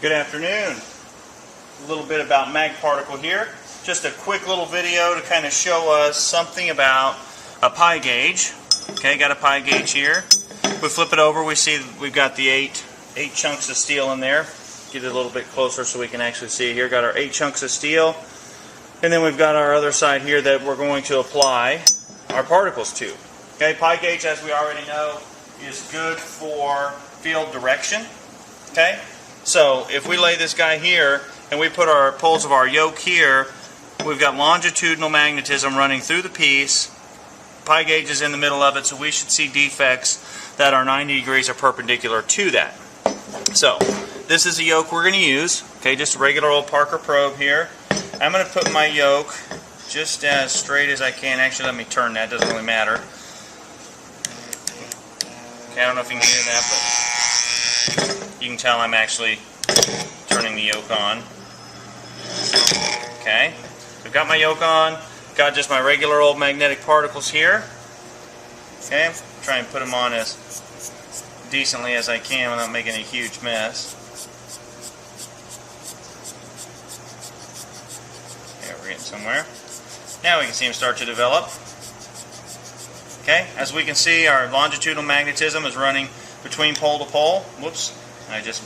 Good afternoon. A little bit about mag particle here. Just a quick little video to kind of show us something about a pi gauge. Okay, got a pi gauge here. We flip it over, we see we've got the eight chunks of steel in there. Get it a little bit closer so we can actually see here. Got our 8 chunks of steel. And then we've got our other side here that we're going to apply our particles to. Okay, pi gauge, as we already know, is good for field direction. Okay, so if we lay this guy here and we put our poles of our yoke here, we've got longitudinal magnetism running through the piece. Pi gauge is in the middle of it, so we should see defects that are 90 degrees or perpendicular to that. So this is the yoke we're going to use. Okay, just a regular old Parker probe here. I'm going to put my yoke just as straight as I can. Actually, let me turn that. Doesn't really matter. Okay, I don't know if you can hear that, but you can tell I'm actually turning the yoke on. Okay, so I've got my yoke on. Got just my regular old magnetic particles here. Okay, try and put them on as decently as I can without making a huge mess. Okay, we're getting somewhere. Now we can see them start to develop. Okay, as we can see, our longitudinal magnetism is running between pole to pole. Whoops, I just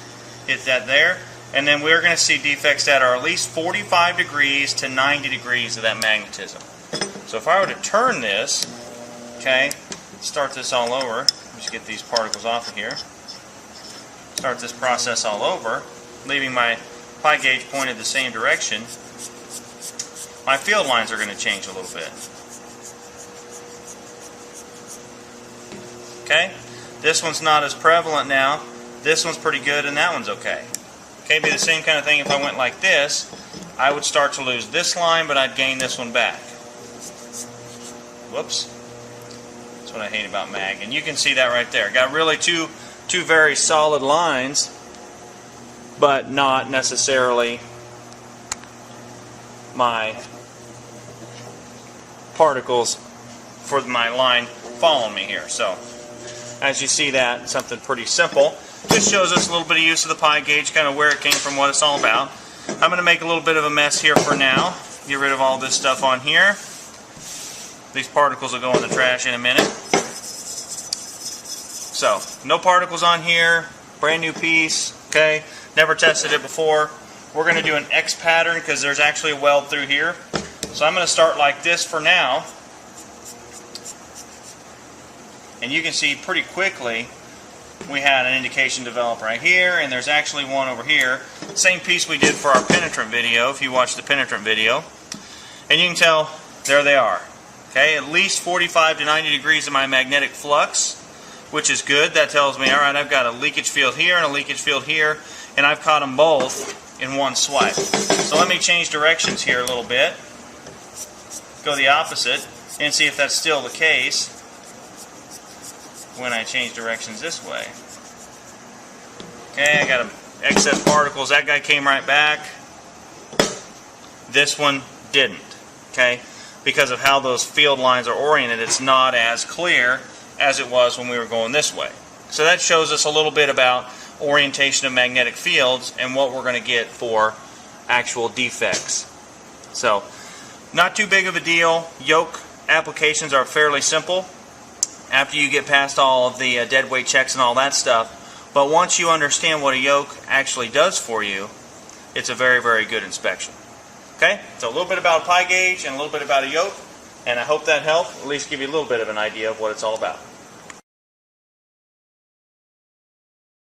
hit that there. And then we're going to see defects that are at least 45 degrees to 90 degrees of that magnetism. So if I were to turn this, okay, start this all over, just get these particles off of here, start this process all over, leaving my pi gauge pointed the same direction, my field lines are going to change a little bit. Okay, this one's not as prevalent now, this one's pretty good, and that one's okay. Okay, it'd be the same kind of thing if I went like this. I would start to lose this line, but I'd gain this one back. Whoops. That's what I hate about mag. And you can see that right there. Got really two very solid lines, but not necessarily my particles for my line following me here. So, as you see that, something pretty simple. Just shows us a little bit of use of the pi gauge, kind of where it came from, what it's all about. I'm going to make a little bit of a mess here for now. Get rid of all this stuff on here. These particles will go in the trash in a minute. So, no particles on here. Brand new piece. Okay, never tested it before. We're going to do an X pattern because there's actually a weld through here. So I'm going to start like this for now. And you can see pretty quickly we had an indication develop right here, and there's actually one over here. Same piece we did for our penetrant video, if you watch the penetrant video. And you can tell, there they are. Okay, at least 45 to 90 degrees of my magnetic flux, which is good. That tells me, alright, I've got a leakage field here and a leakage field here, and I've caught them both in one swipe. So let me change directions here a little bit. Go the opposite, and see if that's still the case when I change directions this way. Okay, I got excess particles. That guy came right back. This one didn't. Okay, because of how those field lines are oriented, it's not as clear as it was when we were going this way. So that shows us a little bit about orientation of magnetic fields and what we're going to get for actual defects. So, not too big of a deal. Yoke applications are fairly simple after you get past all of the dead weight checks and all that stuff. But once you understand what a yoke actually does for you, it's a very, very good inspection. Okay, so a little bit about a pi gauge and a little bit about a yoke, and I hope that helped, at least give you a little bit of an idea of what it's all about.